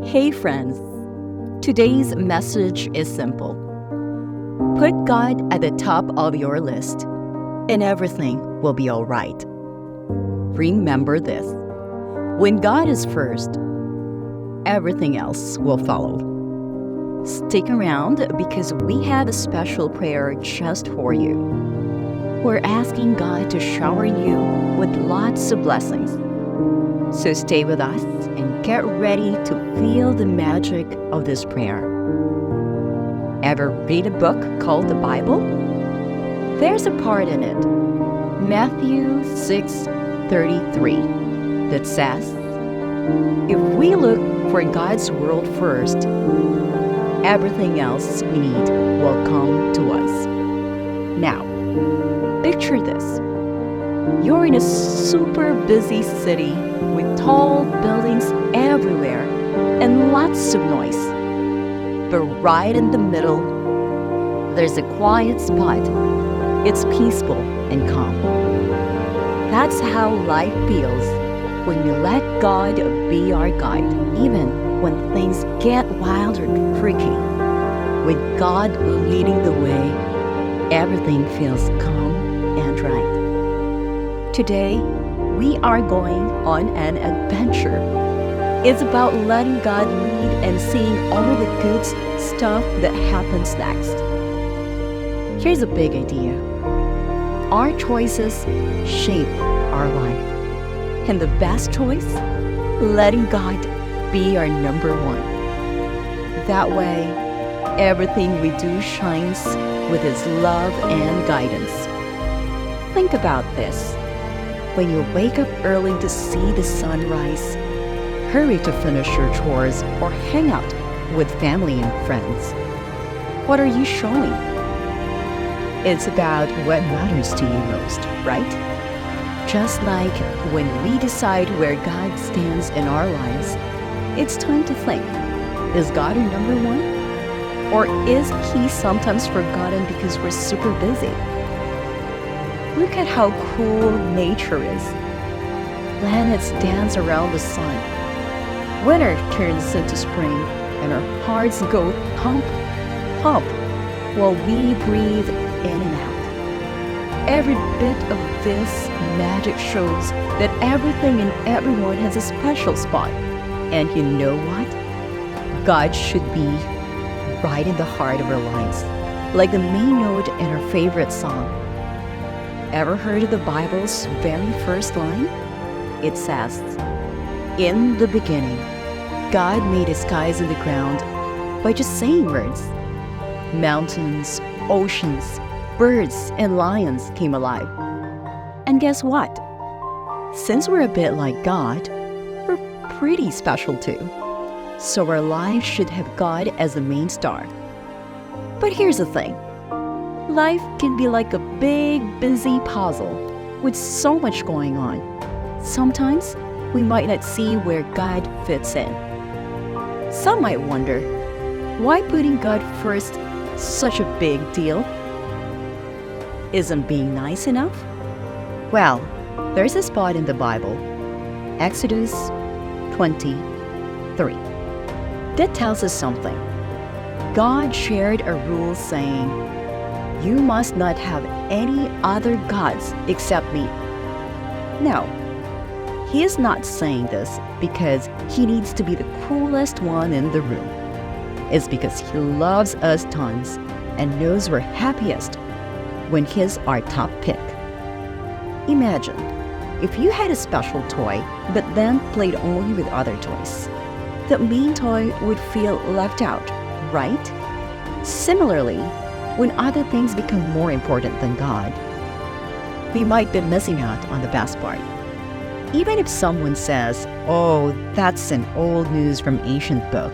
Hey friends, today's message is simple. Put God at the top of your list, and everything will be all right. Remember this. When God is first, everything else will follow. Stick around because we have a special prayer just for you. We're asking God to shower you with lots of blessings. So stay with us and get ready to feel the magic of this prayer. Ever read a book called the Bible? There's a part in it, Matthew 6:33, that says, if we look for God's world first, everything else we need will come to us. Now, picture this. You're in a super busy city with tall buildings everywhere and lots of noise. But right in the middle, there's a quiet spot. It's peaceful and calm. That's how life feels when we let God be our guide, even when things get wild or tricky. With God leading the way, everything feels calm and right. Today, we are going on an adventure. It's about letting God lead and seeing all the good stuff that happens next. Here's a big idea. Our choices shape our life. And the best choice? Letting God be our number one. That way, everything we do shines with His love and guidance. Think about this. When you wake up early to see the sunrise, hurry to finish your chores or hang out with family and friends. What are you showing? It's about what matters to you most, right? Just like when we decide where God stands in our lives, it's time to think, is God our number one? Or is He sometimes forgotten because we're super busy? Look at how cool nature is. Planets dance around the sun. Winter turns into spring, and our hearts go pump, pump, while we breathe in and out. Every bit of this magic shows that everything and everyone has a special spot. And you know what? God should be right in the heart of our lives, like the main note in our favorite song. Ever heard of the Bible's very first line? It says, in the beginning, God made the skies and the ground by just saying words. Mountains, oceans, birds, and lions came alive. And guess what? Since we're a bit like God, we're pretty special too. So our lives should have God as the main star. But here's the thing. Life can be like a big, busy puzzle with so much going on. Sometimes we might not see where God fits in. Some might wonder, why putting God first such a big deal? Isn't being nice enough? Well, there's a spot in the Bible, Exodus 23, that tells us something. God shared a rule saying, you must not have any other gods except me. No, He is not saying this because He needs to be the coolest one in the room. It's because He loves us tons and knows we're happiest when He's our top pick. Imagine if you had a special toy but then played only with other toys. The main toy would feel left out, right? Similarly, when other things become more important than God, we might be missing out on the best part. Even if someone says, oh, that's an old news from ancient book,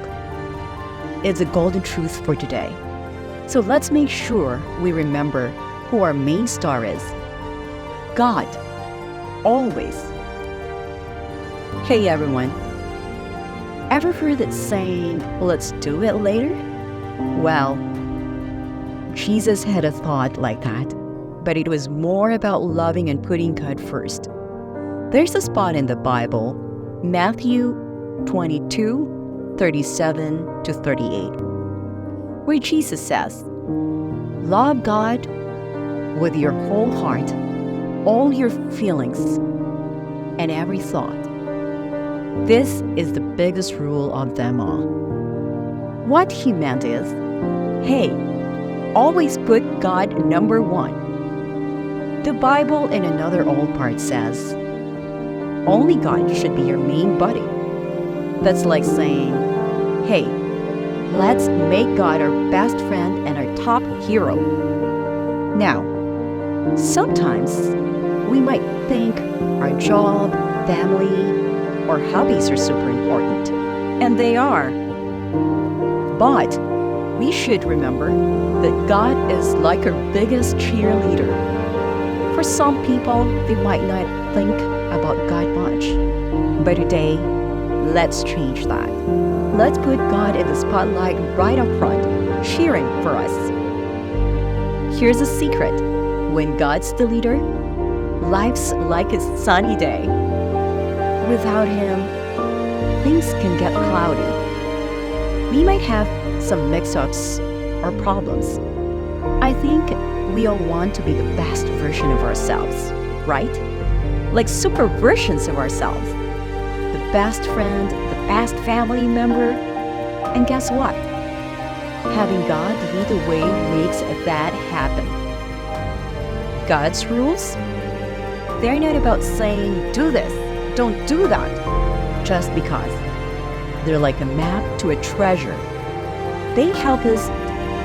it's a golden truth for today. So let's make sure we remember who our main star is. God. Always. Hey everyone. Ever heard that saying, let's do it later? Well, Jesus had a thought like that, but it was more about loving and putting God first. There's a spot in the Bible, Matthew 22, 37 to 38, where Jesus says, "Love God with your whole heart, all your feelings, and every thought. This is the biggest rule of them all." What he meant is, hey, always put God number one. The Bible in another old part says, only God should be your main buddy. That's like saying, hey, let's make God our best friend and our top hero. Now, sometimes we might think our job, family, or hobbies are super important, and they are. But we should remember that God is like our biggest cheerleader. For some people, they might not think about God much. But today, let's change that. Let's put God in the spotlight right up front, cheering for us. Here's a secret. When God's the leader, life's like a sunny day. Without Him, things can get cloudy. We might have some mix-ups or problems. I think we all want to be the best version of ourselves, right? Like super versions of ourselves. The best friend, the best family member. And guess what? Having God lead the way makes that happen. God's rules? They're not about saying, do this, don't do that, just because. They're like a map to a treasure. They help us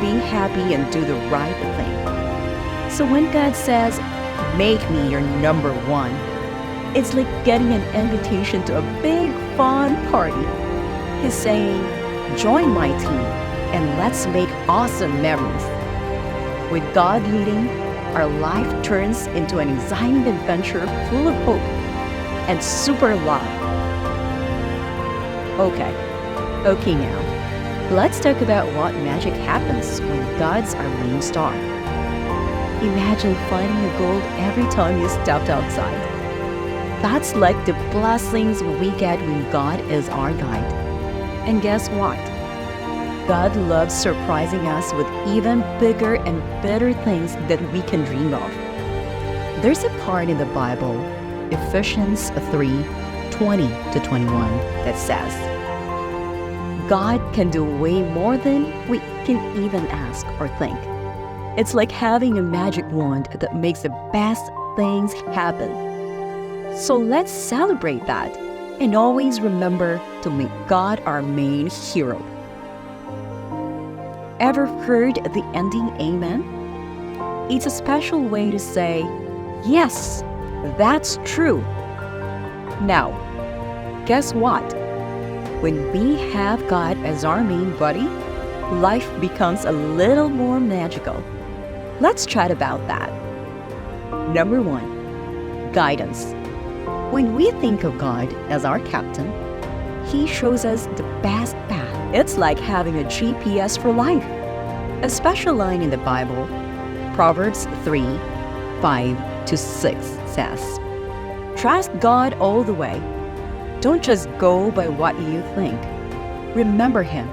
be happy and do the right thing. So when God says, make me your number one, it's like getting an invitation to a big fun party. He's saying, join my team and let's make awesome memories. With God leading, our life turns into an exciting adventure full of hope and super love. Okay now, let's talk about what magic happens when God's our main star. Imagine finding a gold every time you stepped outside. That's like the blessings we get when God is our guide. And guess what? God loves surprising us with even bigger and better things that we can dream of. There's a part in the Bible, Ephesians 3:20 to 21, that says, God can do way more than we can even ask or think. It's like having a magic wand that makes the best things happen. So let's celebrate that and always remember to make God our main hero. Ever heard the ending amen? It's a special way to say, yes, that's true. Now, guess what? When we have God as our main buddy, life becomes a little more magical. Let's chat about that. Number 1, guidance. When we think of God as our captain, He shows us the best path. It's like having a GPS for life. A special line in the Bible, Proverbs 3:5-6 says, trust God all the way. Don't just go by what you think. Remember Him,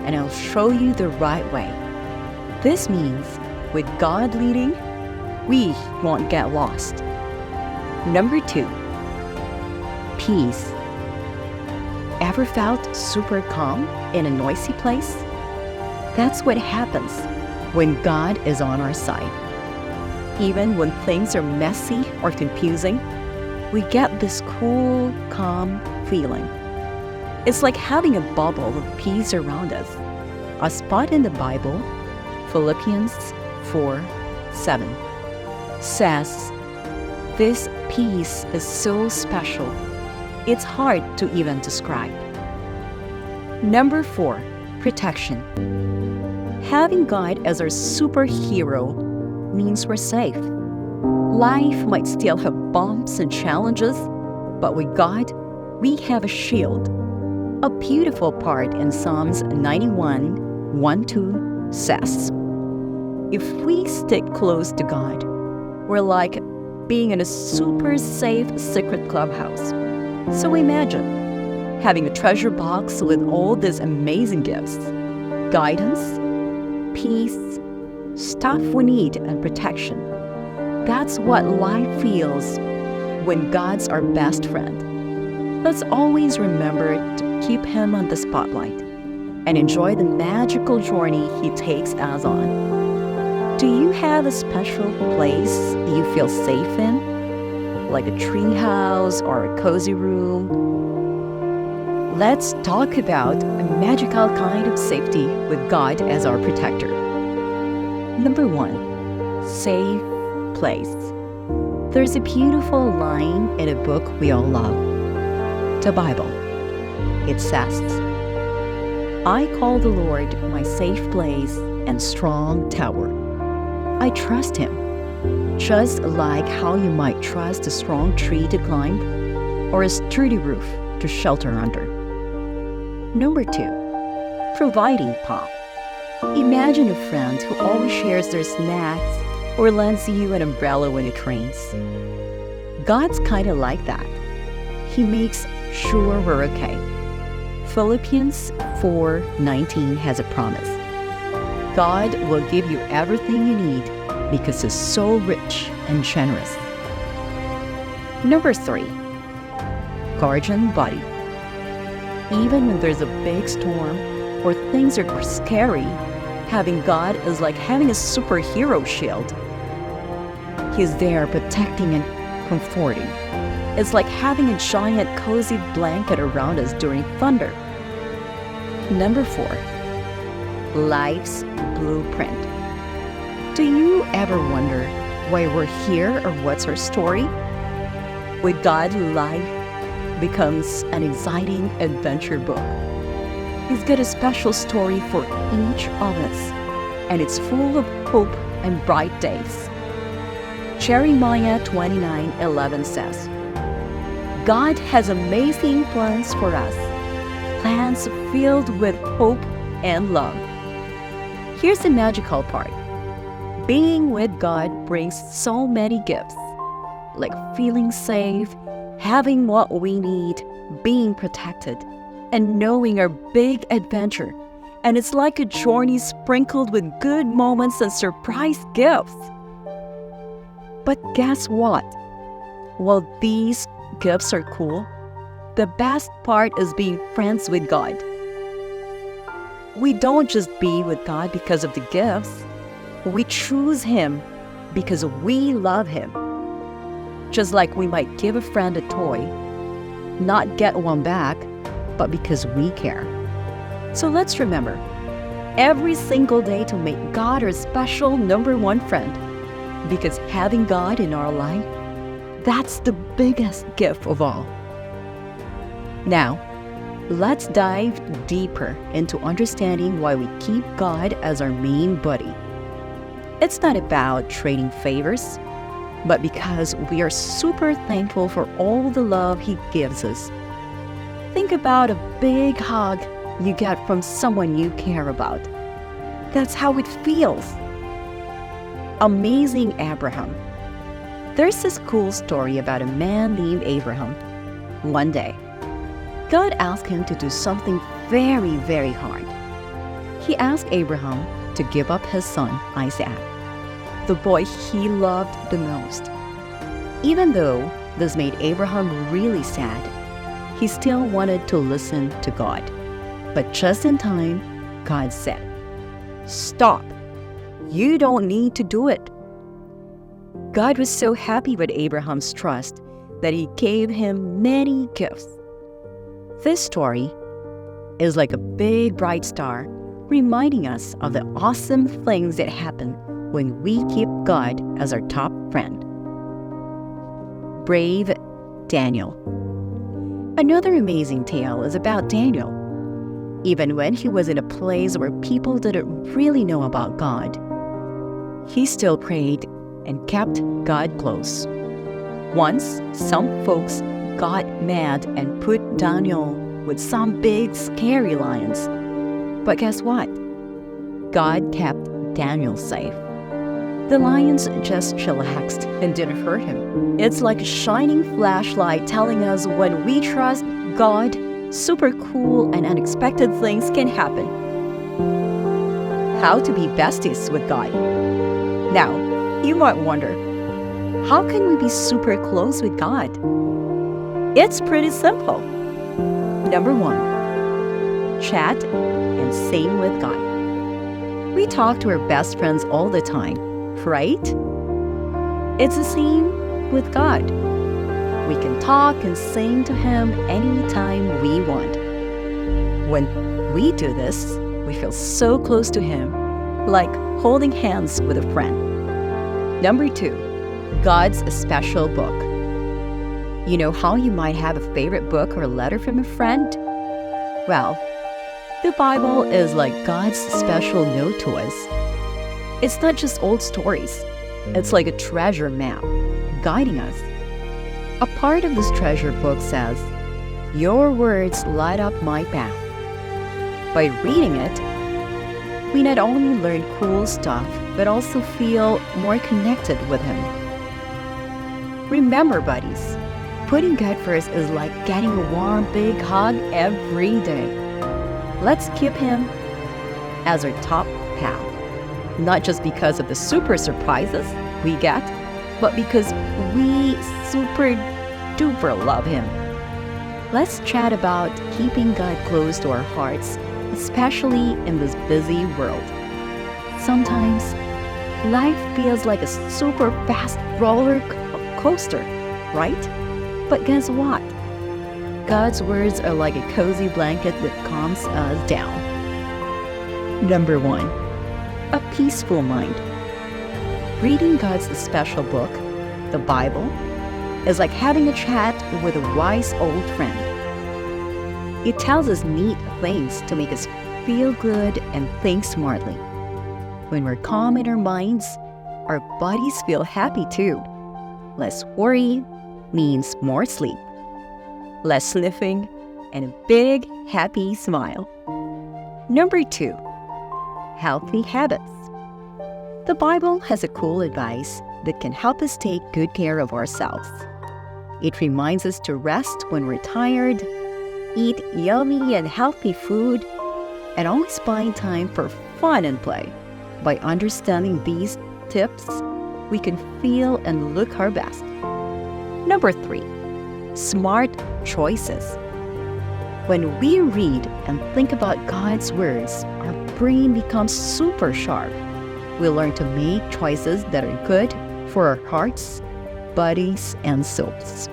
and He'll show you the right way. This means, with God leading, we won't get lost. Number 2, peace. Ever felt super calm in a noisy place? That's what happens when God is on our side. Even when things are messy or confusing, we get this cool, calm feeling. It's like having a bubble of peace around us. A spot in the Bible, Philippians 4:7, says, this peace is so special, it's hard to even describe. Number 4, protection. Having God as our superhero means we're safe. Life might still have bumps and challenges, but with God, we have a shield. A beautiful part in Psalms 91:1-2 says, if we stick close to God, we're like being in a super safe secret clubhouse. So imagine, having a treasure box with all these amazing gifts, guidance, peace, stuff we need, and protection. That's what life feels when God's our best friend. Let's always remember to keep Him on the spotlight and enjoy the magical journey He takes us on. Do you have a special place you feel safe in? Like a tree house or a cozy room? Let's talk about a magical kind of safety with God as our protector. Number 1, safe place. There's a beautiful line in a book we all love, the Bible. It says, "I call the Lord my safe place and strong tower. I trust Him," just like how you might trust a strong tree to climb or a sturdy roof to shelter under. Number 2, providing pop. Imagine a friend who always shares their snacks or lends you an umbrella when it rains. God's kind of like that. He makes sure we're okay. Philippians 4:19 has a promise. God will give you everything you need because He's so rich and generous. Number 3, guardian buddy. Even when there's a big storm or things are scary, having God is like having a superhero shield. He's there protecting and comforting. It's like having a giant cozy blanket around us during thunder. Number 4, life's blueprint. Do you ever wonder why we're here or what's our story? With God, life becomes an exciting adventure book. He's got a special story for each of us, and it's full of hope and bright days. Jeremiah 29:11 says, "God has amazing plans for us, plans filled with hope and love." Here's the magical part. Being with God brings so many gifts, like feeling safe, having what we need, being protected, and knowing our big adventure. And it's like a journey sprinkled with good moments and surprise gifts. But guess what? While these gifts are cool, the best part is being friends with God. We don't just be with God because of the gifts. We choose Him because we love Him. Just like we might give a friend a toy, not get one back, but because we care. So let's remember, every single day to make God our special number 1 friend. Because having God in our life, that's the biggest gift of all. Now, let's dive deeper into understanding why we keep God as our main buddy. It's not about trading favors, but because we are super thankful for all the love He gives us. Think about a big hug you get from someone you care about. That's how it feels. Amazing Abraham. There's this cool story about a man named Abraham. One day, God asked him to do something very, very hard. He asked Abraham to give up his son, Isaac, the boy he loved the most. Even though this made Abraham really sad, he still wanted to listen to God. But just in time, God said, "Stop. You don't need to do it." God was so happy with Abraham's trust that He gave him many gifts. This story is like a big bright star reminding us of the awesome things that happen when we keep God as our top friend. Brave Daniel. Another amazing tale is about Daniel. Even when he was in a place where people didn't really know about God, he still prayed and kept God close. Once, some folks got mad and put Daniel with some big, scary lions. But guess what? God kept Daniel safe. The lions just chillaxed and didn't hurt him. It's like a shining flashlight telling us when we trust God, super cool and unexpected things can happen. How to be besties with God. Now, you might wonder, how can we be super close with God? It's pretty simple. Number 1, chat and sing with God. We talk to our best friends all the time, right? It's the same with God. We can talk and sing to Him anytime we want. When we do this, we feel so close to Him, like holding hands with a friend. Number 2, God's special book. You know how you might have a favorite book or letter from a friend? Well, the Bible is like God's special note to us. It's not just old stories. It's like a treasure map guiding us. A part of this treasure book says, "Your words light up my path." By reading it, we not only learn cool stuff, but also feel more connected with Him. Remember, buddies, putting God first is like getting a warm, big hug every day. Let's keep Him as our top pal, not just because of the super surprises we get, but because we super duper love Him. Let's chat about keeping God close to our hearts, especially in this busy world. Sometimes, life feels like a super fast roller coaster, right? But guess what? God's words are like a cozy blanket that calms us down. Number 1, a peaceful mind. Reading God's special book, the Bible, is like having a chat with a wise old friend. It tells us neat things to make us feel good and think smartly. When we're calm in our minds, our bodies feel happy too. Less worry means more sleep, less sniffing, and a big, happy smile. Number 2, healthy habits. The Bible has a cool advice that can help us take good care of ourselves. It reminds us to rest when we're tired, eat yummy and healthy food, and always find time for fun and play. By understanding these tips, we can feel and look our best. Number 3, smart choices. When we read and think about God's words, our brain becomes super sharp. We learn to make choices that are good for our hearts, bodies, and souls.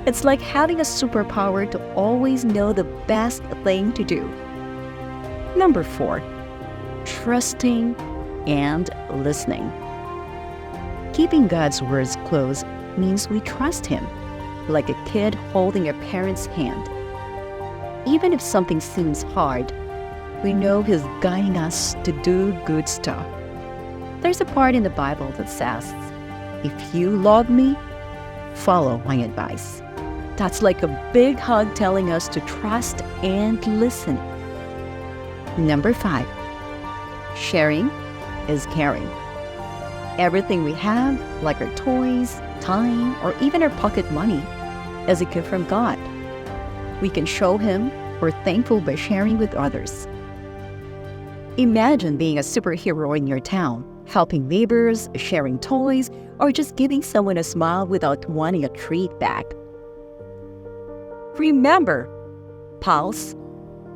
It's like having a superpower to always know the best thing to do. Number 4, trusting and listening. Keeping God's words close means we trust Him, like a kid holding a parent's hand. Even if something seems hard, we know He's guiding us to do good stuff. There's a part in the Bible that says, "If you love me, follow my advice." That's like a big hug telling us to trust and listen. Number 5, sharing is caring. Everything we have, like our toys, time, or even our pocket money, is a gift from God. We can show Him we're thankful by sharing with others. Imagine being a superhero in your town, helping neighbors, sharing toys, or just giving someone a smile without wanting a treat back. Remember, pals,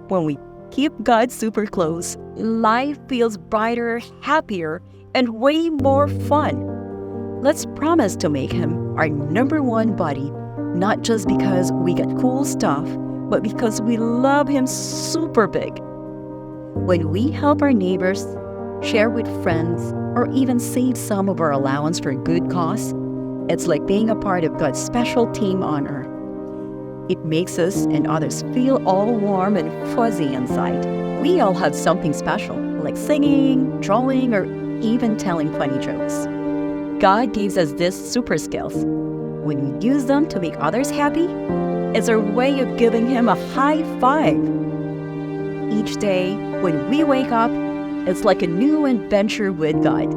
when we keep God super close, life feels brighter, happier, and way more fun. Let's promise to make Him our number 1 buddy, not just because we get cool stuff, but because we love Him super big. When we help our neighbors, share with friends, or even save some of our allowance for a good cause, it's like being a part of God's special team on earth. It makes us and others feel all warm and fuzzy inside. We all have something special, like singing, drawing, or even telling funny jokes. God gives us these super skills. When we use them to make others happy, it's our way of giving Him a high five. Each day, when we wake up, it's like a new adventure with God.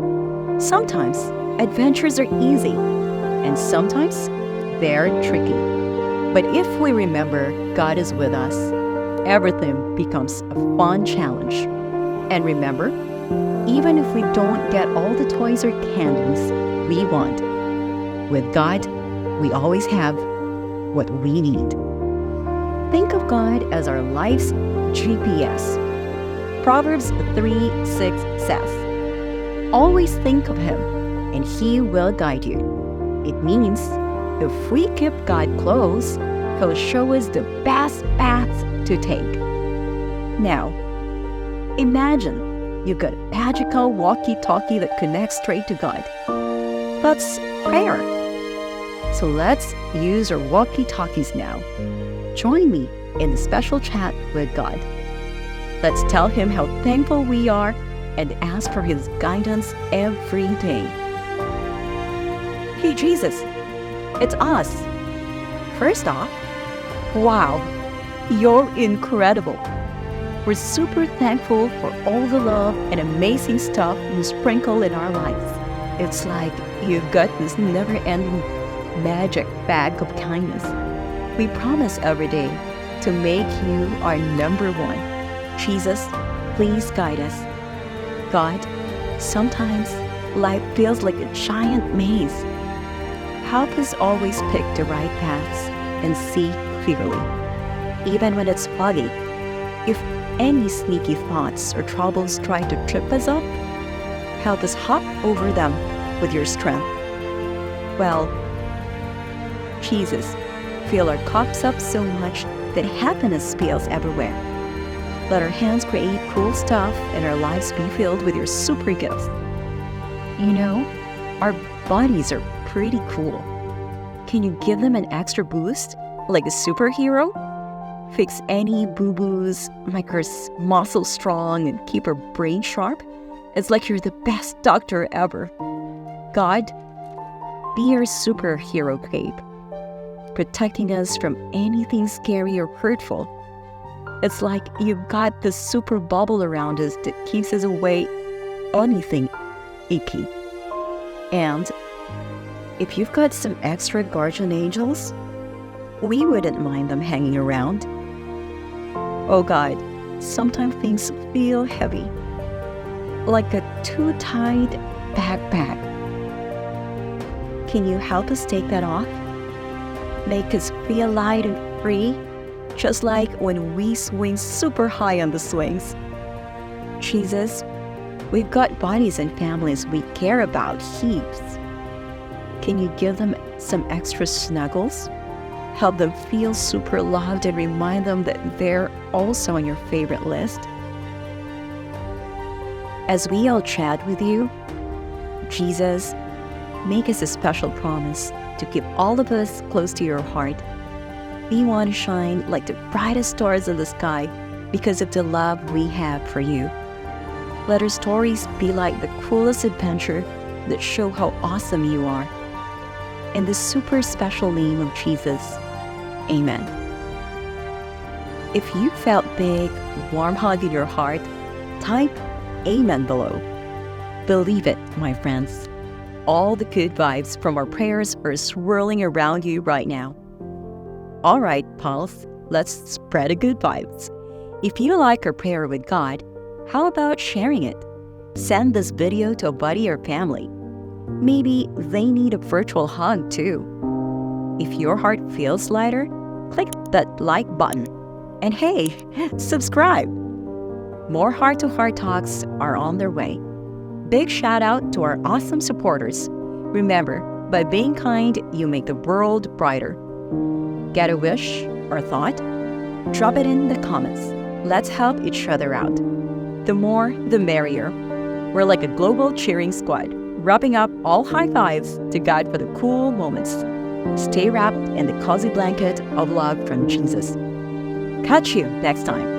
Sometimes, adventures are easy, and sometimes they're tricky. But if we remember God is with us, everything becomes a fun challenge. And remember, even if we don't get all the toys or candies we want, with God, we always have what we need. Think of God as our life's GPS. Proverbs 3:6 says, "Always think of Him, and He will guide you." It means if we keep God close, He'll show us the best paths to take. Now, imagine you've got a magical walkie-talkie that connects straight to God. That's prayer. So let's use our walkie-talkies now. Join me in the special chat with God. Let's tell Him how thankful we are and ask for His guidance every day. Hey Jesus, it's us. First off, wow, you're incredible. We're super thankful for all the love and amazing stuff you sprinkle in our lives. It's like you've got this never-ending magic bag of kindness. We promise every day to make you our number one. Jesus, please guide us. God, sometimes life feels like a giant maze. Help us always pick the right paths and see clearly, even when it's foggy. If any sneaky thoughts or troubles try to trip us up, help us hop over them with your strength. Well, Jesus, fill our cups up so much that happiness spills everywhere. Let our hands create cool stuff and our lives be filled with your super gifts. You know, our bodies are pretty cool. Can you give them an extra boost, like a superhero? Fix any boo-boos, make our muscles strong and keep our brain sharp? It's like you're the best doctor ever. God, be our superhero cape, protecting us from anything scary or hurtful. It's like you've got this super bubble around us that keeps us away anything icky. And if you've got some extra guardian angels, we wouldn't mind them hanging around. Oh God, sometimes things feel heavy, like a too tight backpack. Can you help us take that off? Make us feel light and free, just like when we swing super high on the swings. Jesus, we've got bodies and families we care about heaps. Can you give them some extra snuggles? Help them feel super loved and remind them that they're also on your favorite list. As we all chat with you, Jesus, make us a special promise to keep all of us close to your heart. We want to shine like the brightest stars in the sky because of the love we have for you. Let our stories be like the coolest adventure that show how awesome you are. In the super special name of Jesus, amen. If you felt big, warm hug in your heart, type amen below. Believe it, my friends. All the good vibes from our prayers are swirling around you right now. All right, pals, let's spread the good vibes. If you like our prayer with God, how about sharing it? Send this video to a buddy or family. Maybe they need a virtual hug too. If your heart feels lighter, click that like button. And hey, subscribe! More heart-to-heart talks are on their way. Big shout out to our awesome supporters. Remember, by being kind, you make the world brighter. Get a wish or thought? Drop it in the comments. Let's help each other out. The more, the merrier. We're like a global cheering squad, wrapping up all high fives to God for the cool moments. Stay wrapped in the cozy blanket of love from Jesus. Catch you next time.